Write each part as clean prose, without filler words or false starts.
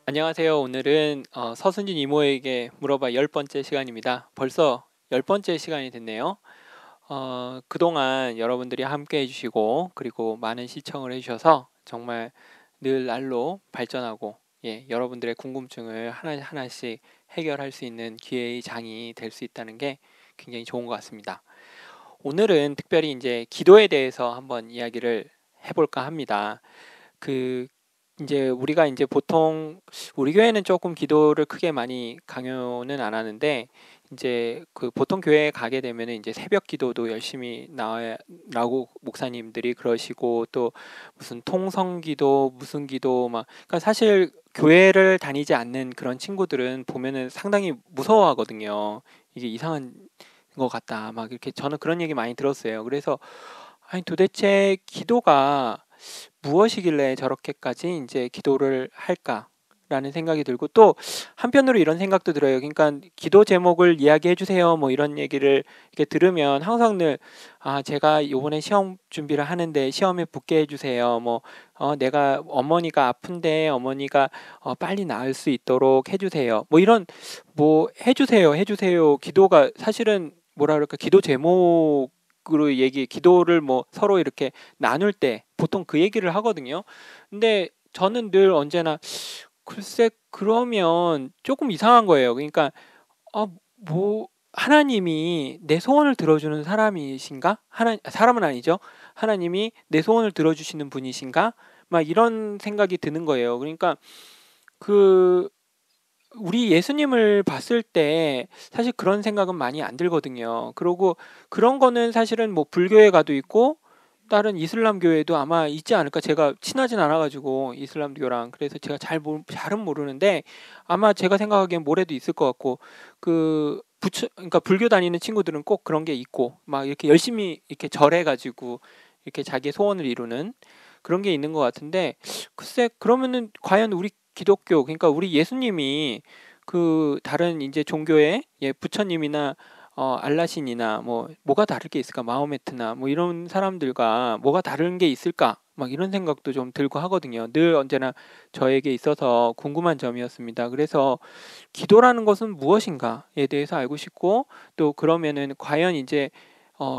안녕하세요. 오늘은 서순진 이모에게 물어봐 10번째 시간입니다. 벌써 10번째 시간이 됐네요. 그동안 여러분들이 함께 해주시고 그리고 많은 시청을 해주셔서 정말 늘 날로 발전하고 여러분들의 궁금증을 하나하나씩 해결할 수 있는 기회의 장이 될 수 있다는 게 굉장히 좋은 것 같습니다. 오늘은 특별히 이제 기도에 대해서 한번 이야기를 해볼까 합니다. 그 이제 우리가 이제 보통 우리 교회는 조금 기도를 크게 많이 강요는 안 하는데 이제 그 보통 교회에 가게 되면은 이제 새벽 기도도 열심히 나와라고 목사님들이 그러시고 또 무슨 통성 기도 무슨 기도 막 그러니까 사실 교회를 다니지 않는 그런 친구들은 보면은 상당히 무서워하거든요. 이게 이상한 것 같다. 막 이렇게 저는 그런 얘기 많이 들었어요. 그래서 아니 도대체 기도가 무엇이길래 저렇게까지 이제 기도를 할까라는 생각이 들고 또 한편으로 이런 생각도 들어요. 그러니까 기도 제목을 이야기해 주세요. 뭐 이런 얘기를 이렇게 들으면 항상 늘 제가 이번에 시험 준비를 하는데 시험에 붙게 해 주세요. 뭐 내가 어머니가 아픈데 어머니가 빨리 나을 수 있도록 해 주세요. 뭐 이런 뭐 해 주세요. 해 주세요. 기도가 사실은 뭐라 그럴까? 기도 제목 으로 기도를 뭐 서로 이렇게 나눌 때 보통 그 얘기를 하거든요. 근데 저는 늘 언제나 글쎄 그러면 조금 이상한 거예요. 그러니까 뭐 하나님이 내 소원을 들어주는 사람이신가? 사람은 아니죠. 하나님이 내 소원을 들어주시는 분이신가? 막 이런 생각이 드는 거예요. 그러니까 그 우리 예수님을 봤을 때 사실 그런 생각은 많이 안 들거든요. 그러고 그런 거는 사실은 뭐 불교에 가도 있고 다른 이슬람 교회도 아마 있지 않을까. 제가 친하진 않아가지고 이슬람교랑 그래서 제가 잘은 모르는데 아마 제가 생각하기엔 모래도 있을 것 같고 그러니까 불교 다니는 친구들은 꼭 그런 게 있고 막 이렇게 열심히 이렇게 절해가지고 이렇게 자기의 소원을 이루는 그런 게 있는 것 같은데 글쎄 그러면은 과연 우리 기독교 그러니까 우리 예수님이 그 다른 이제 종교의 부처님이나 알라신이나 뭐가 다를 게 있을까 마호메트나 뭐 이런 사람들과 뭐가 다른 게 있을까 막 이런 생각도 좀 들고 하거든요. 늘 언제나 저에게 있어서 궁금한 점이었습니다. 그래서 기도라는 것은 무엇인가에 대해서 알고 싶고 또 그러면은 과연 이제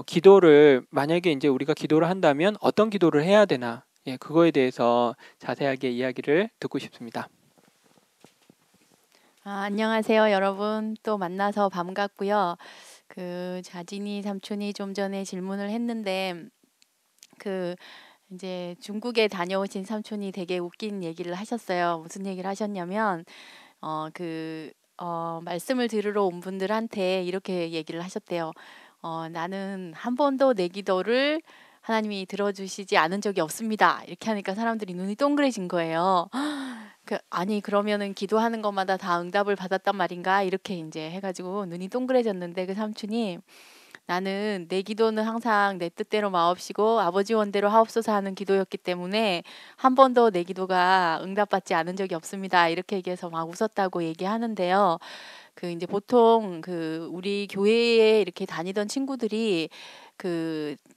기도를 만약에 이제 우리가 기도를 한다면 어떤 기도를 해야 되나 그거에 대해서 자세하게 이야기를 듣고 싶습니다. 안녕하세요, 여러분. 또 만나서 반갑고요. 자진이 삼촌이 좀 전에 질문을 했는데, 그, 이제 중국에 다녀오신 삼촌이 되게 웃긴 얘기를 하셨어요. 무슨 얘기를 하셨냐면, 말씀을 들으러 온 분들한테 이렇게 얘기를 하셨대요. 나는 한 번도 내 기도를 하나님이 들어주시지 않은 적이 없습니다. 이렇게 하니까 사람들이 눈이 동그래진 거예요. 아니, 그러면은 기도하는 것마다 다 응답을 받았단 말인가? 이렇게 이제 해가지고 눈이 동그래졌는데 그 삼촌이 나는 내 기도는 항상 내 뜻대로 마옵시고 아버지 원대로 하옵소서 하는 기도였기 때문에 한 번도 내 기도가 응답받지 않은 적이 없습니다. 이렇게 얘기해서 막 웃었다고 얘기하는데요. 이제 보통 우리 교회에 이렇게 다니던 친구들이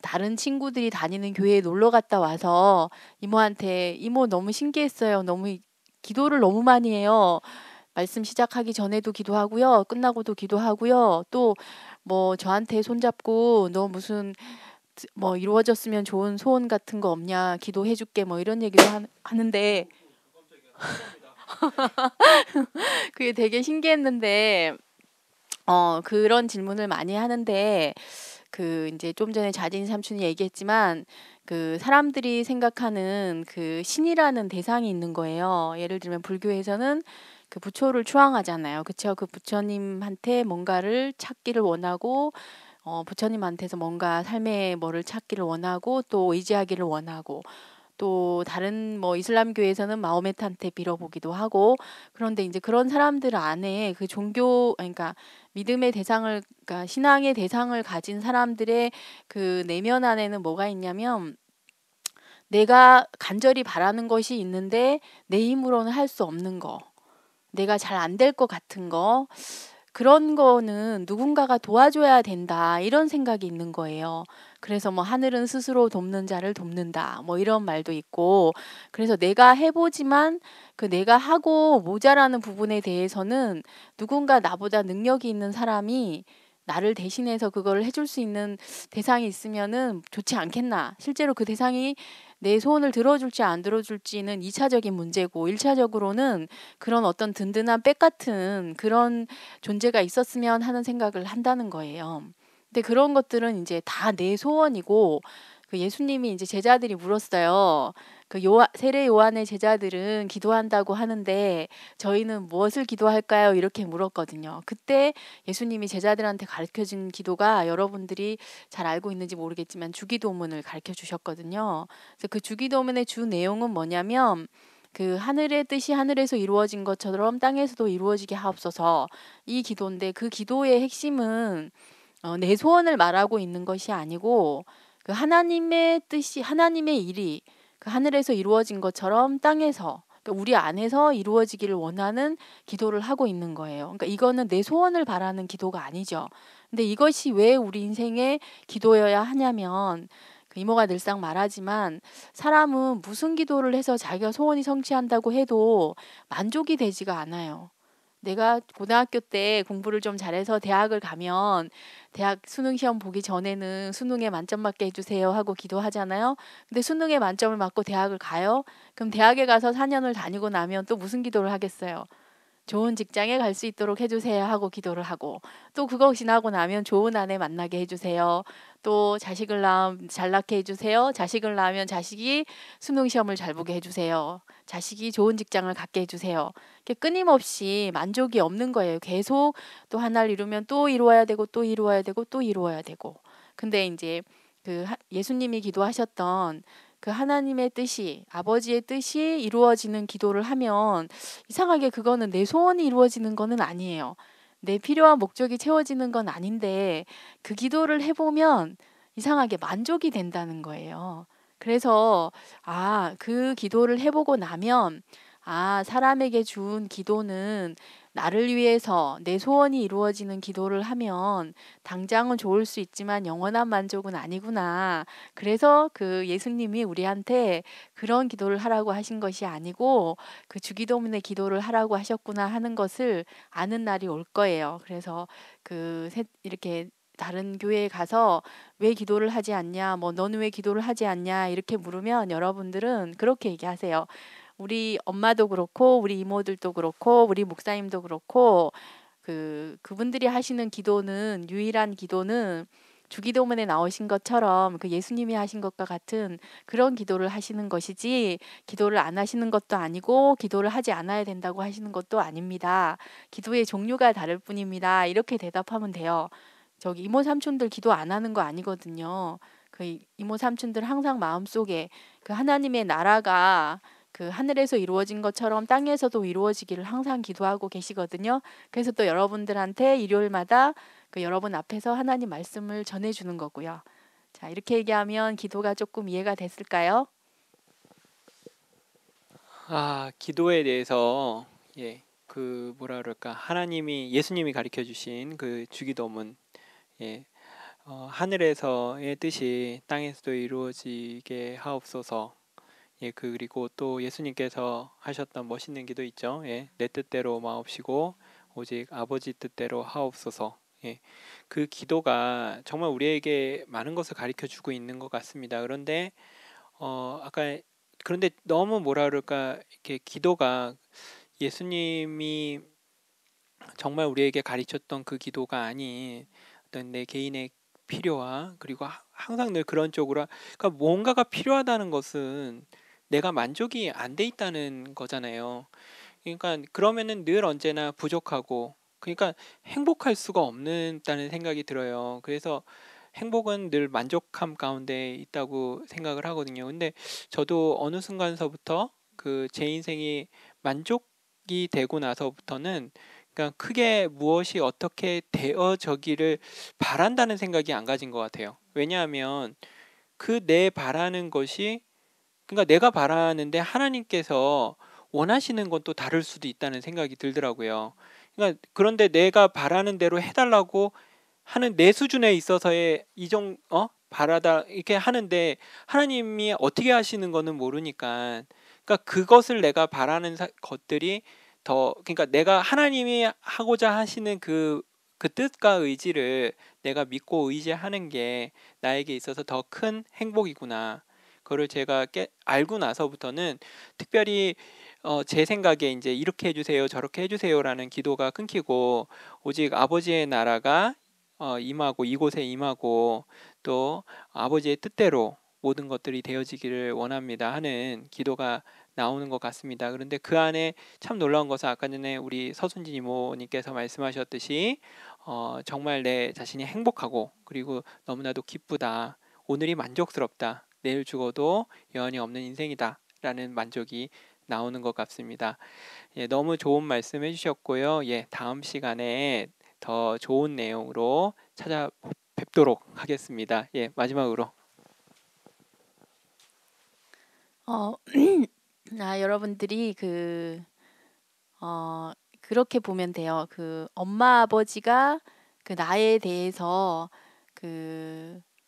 다른 친구들이 다니는 교회에 놀러 갔다 와서 이모한테 이모 너무 신기했어요. 너무 기도를 너무 많이 해요. 말씀 시작하기 전에도 기도하고요. 끝나고도 기도하고요. 또 뭐 저한테 손잡고 너 무슨 뭐 이루어졌으면 좋은 소원 같은 거 없냐? 기도해 줄게 뭐 이런 얘기도 하는데 그게 되게 신기했는데 그런 질문을 많이 하는데 이제 좀 전에 자진 삼촌이 얘기했지만 사람들이 생각하는 신이라는 대상이 있는 거예요. 예를 들면 불교에서는 부처를 추앙하잖아요. 그쵸? 그 부처님한테 뭔가를 찾기를 원하고 부처님한테서 뭔가 삶의 뭐를 찾기를 원하고 또 의지하기를 원하고 또 다른 뭐 이슬람교에서는 마호메트한테 빌어보기도 하고 그런데 이제 그런 사람들 안에 그러니까 믿음의 대상을 그러니까 신앙의 대상을 가진 사람들의 내면 안에는 뭐가 있냐면 내가 간절히 바라는 것이 있는데 내 힘으로는 할 수 없는 거, 내가 잘 안 될 것 같은 거, 그런 거는 누군가가 도와줘야 된다 이런 생각이 있는 거예요. 그래서 뭐 하늘은 스스로 돕는 자를 돕는다 뭐 이런 말도 있고 그래서 내가 해보지만 그 내가 하고 모자라는 부분에 대해서는 누군가 나보다 능력이 있는 사람이 나를 대신해서 그걸 해줄 수 있는 대상이 있으면은 좋지 않겠나. 실제로 그 대상이 내 소원을 들어줄지 안 들어줄지는 2차적인 문제고 1차적으로는 그런 어떤 든든한 백 같은 그런 존재가 있었으면 하는 생각을 한다는 거예요. 근데 그런 것들은 이제 다 내 소원이고 그 예수님이 이제 제자들이 물었어요. 그 세례 요한의 제자들은 기도한다고 하는데 저희는 무엇을 기도할까요? 이렇게 물었거든요. 그때 예수님이 제자들한테 가르쳐 준 기도가 여러분들이 잘 알고 있는지 모르겠지만 주기도문을 가르쳐 주셨거든요. 그래서 그 주기도문의 주 내용은 뭐냐면 그 하늘의 뜻이 하늘에서 이루어진 것처럼 땅에서도 이루어지게 하옵소서 이 기도인데 그 기도의 핵심은 내 소원을 말하고 있는 것이 아니고 그 하나님의 뜻이 하나님의 일이 그 하늘에서 이루어진 것처럼 땅에서 그러니까 우리 안에서 이루어지기를 원하는 기도를 하고 있는 거예요. 그러니까 이거는 내 소원을 바라는 기도가 아니죠. 근데 이것이 왜 우리 인생의 기도여야 하냐면 그 이모가 늘상 말하지만 사람은 무슨 기도를 해서 자기가 소원이 성취한다고 해도 만족이 되지가 않아요. 내가 고등학교 때 공부를 좀 잘해서 대학을 가면 대학 수능 시험 보기 전에는 수능에 만점 맞게 해주세요 하고 기도하잖아요. 근데 수능에 만점을 맞고 대학을 가요. 그럼 대학에 가서 4년을 다니고 나면 또 무슨 기도를 하겠어요? 좋은 직장에 갈 수 있도록 해주세요 하고 기도를 하고 또 그거 지나고 나면 좋은 아내 만나게 해주세요. 또 자식을 낳으면 잘 낳게 해주세요. 자식을 낳으면 자식이 수능 시험을 잘 보게 해주세요. 자식이 좋은 직장을 갖게 해주세요. 이렇게 끊임없이 만족이 없는 거예요. 계속 또 하나를 이루면 또 이루어야 되고 또 이루어야 되고 또 이루어야 되고. 근데 이제 그 예수님이 기도하셨던 그 하나님의 뜻이 아버지의 뜻이 이루어지는 기도를 하면 이상하게 그거는 내 소원이 이루어지는 거는 아니에요. 내 필요한 목적이 채워지는 건 아닌데 그 기도를 해보면 이상하게 만족이 된다는 거예요. 그래서 그 기도를 해보고 나면 사람에게 준 기도는 나를 위해서 내 소원이 이루어지는 기도를 하면 당장은 좋을 수 있지만 영원한 만족은 아니구나. 그래서 그 예수님이 우리한테 그런 기도를 하라고 하신 것이 아니고 그 주기도문의 기도를 하라고 하셨구나 하는 것을 아는 날이 올 거예요. 그래서 이렇게 다른 교회에 가서 왜 기도를 하지 않냐, 뭐 너는 왜 기도를 하지 않냐 이렇게 물으면 여러분들은 그렇게 얘기하세요. 우리 엄마도 그렇고 우리 이모들도 그렇고 우리 목사님도 그렇고 그분들이 하시는 기도는 유일한 기도는 주기도문에 나오신 것처럼 그 예수님이 하신 것과 같은 그런 기도를 하시는 것이지 기도를 안 하시는 것도 아니고 기도를 하지 않아야 된다고 하시는 것도 아닙니다. 기도의 종류가 다를 뿐입니다. 이렇게 대답하면 돼요. 저기 이모 삼촌들 기도 안 하는 거 아니거든요. 그 이모 삼촌들 항상 마음속에 그 하나님의 나라가 그 하늘에서 이루어진 것처럼 땅에서도 이루어지기를 항상 기도하고 계시거든요. 그래서 또 여러분들한테 일요일마다 그 여러분 앞에서 하나님 말씀을 전해주는 거고요. 자, 이렇게 얘기하면 기도가 조금 이해가 됐을까요? 기도에 대해서 그 뭐라 그럴까 예수님이 가르쳐 주신 그 주기도문 예, 하늘에서의 뜻이 땅에서도 이루어지게 하옵소서. 그리고 또 예수님께서 하셨던 멋있는 기도 있죠. 내 뜻대로 마옵시고 오직 아버지 뜻대로 하옵소서. 그 기도가 정말 우리에게 많은 것을 가르쳐 주고 있는 것 같습니다. 그런데 아까 그런데 너무 뭐라 그럴까 이렇게 기도가 예수님이 정말 우리에게 가르쳤던 그 기도가 아닌 어떤 내 개인의 필요와 그리고 항상 늘 그런 쪽으로 그러니까 뭔가가 필요하다는 것은 내가 만족이 안 돼 있다는 거잖아요. 그러니까 그러면은 늘 언제나 부족하고 그러니까 행복할 수가 없는다는 생각이 들어요. 그래서 행복은 늘 만족함 가운데 있다고 생각을 하거든요. 근데 저도 어느 순간서부터 그 제 인생이 만족이 되고 나서부터는 그러니까 크게 무엇이 어떻게 되어져기를 바란다는 생각이 안 가진 것 같아요. 왜냐하면 그 내 바라는 것이 그러니까 내가 바라는데 하나님께서 원하시는 건 또 다를 수도 있다는 생각이 들더라고요. 그러니까 그런데 내가 바라는 대로 해달라고 하는 내 수준에 있어서의 바라다 이렇게 하는데 하나님이 어떻게 하시는 거는 모르니까 그러니까 그것을 내가 바라는 것들이 더 그러니까 내가 하나님이 하고자 하시는 그 뜻과 의지를 내가 믿고 의지하는 게 나에게 있어서 더 큰 행복이구나. 그거를 제가 알고 나서부터는 특별히 제 생각에 이제 이렇게 해주세요, 저렇게 해주세요라는 기도가 끊기고 오직 아버지의 나라가 임하고 이곳에 임하고 또 아버지의 뜻대로 모든 것들이 되어지기를 원합니다 하는 기도가 나오는 것 같습니다. 그런데 그 안에 참 놀라운 것은 아까 전에 우리 서순진 이모님께서 말씀하셨듯이 정말 내 자신이 행복하고 그리고 너무나도 기쁘다. 오늘이 만족스럽다. 내일 죽어도 여한이 없는 인생이다. 라는 만족이 나오는 것 같습니다. 예, 너무 좋은 말씀 해주셨고요. 예, 다음 시간에 더 좋은 내용으로 찾아뵙도록 하겠습니다. 예, 마지막으로. 어, 여러분들이 그렇게 보면 돼요. 엄마 아버지가 나에 대해서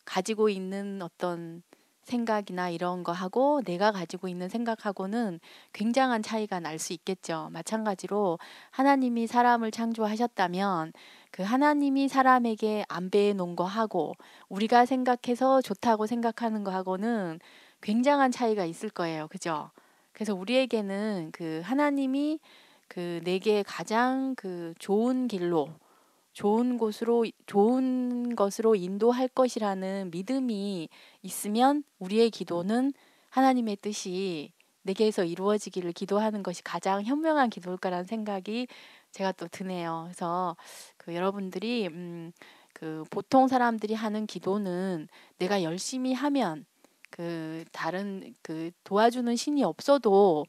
가지고 있는 어떤 생각이나 이런 거 하고 내가 가지고 있는 생각하고는 굉장한 차이가 날 수 있겠죠. 마찬가지로 하나님이 사람을 창조하셨다면 하나님이 사람에게 안배해 놓은 거 하고 우리가 생각해서 좋다고 생각하는 거 하고는 굉장한 차이가 있을 거예요. 그죠? 그래서 우리에게는 하나님이 내게 가장 좋은 길로 좋은 것으로 인도할 것이라는 믿음이 있으면 우리의 기도는 하나님의 뜻이 내게서 이루어지기를 기도하는 것이 가장 현명한 기도일 거라는 생각이 제가 또 드네요. 그래서 여러분들이 보통 사람들이 하는 기도는 내가 열심히 하면 다른 도와주는 신이 없어도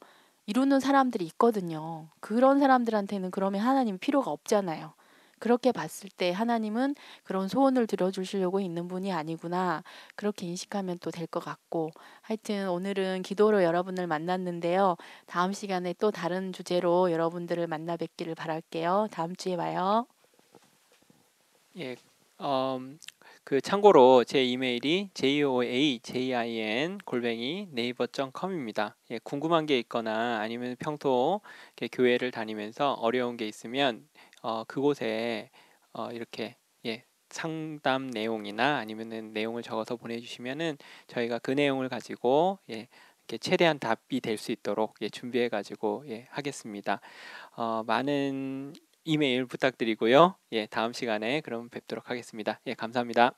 이루는 사람들이 있거든요. 그런 사람들한테는 그러면 하나님 필요가 없잖아요. 그렇게 봤을 때 하나님은 그런 소원을 들어주시려고 있는 분이 아니구나. 그렇게 인식하면 또 될 것 같고. 하여튼 오늘은 기도로 여러분을 만났는데요. 다음 시간에 또 다른 주제로 여러분들을 만나 뵙기를 바랄게요. 다음 주에 봐요. 예, 참고로 제 이메일이 joajin@naver.com입니다. 예, 궁금한 게 있거나 아니면 평소 이렇게 교회를 다니면서 어려운 게 있으면 그곳에 이렇게 예, 상담 내용이나 아니면은 내용을 적어서 보내주시면은 저희가 그 내용을 가지고 예, 이렇게 최대한 답이 될 수 있도록 예, 준비해 가지고 예, 하겠습니다. 많은 이메일 부탁드리고요. 예, 다음 시간에 그럼 뵙도록 하겠습니다. 예, 감사합니다.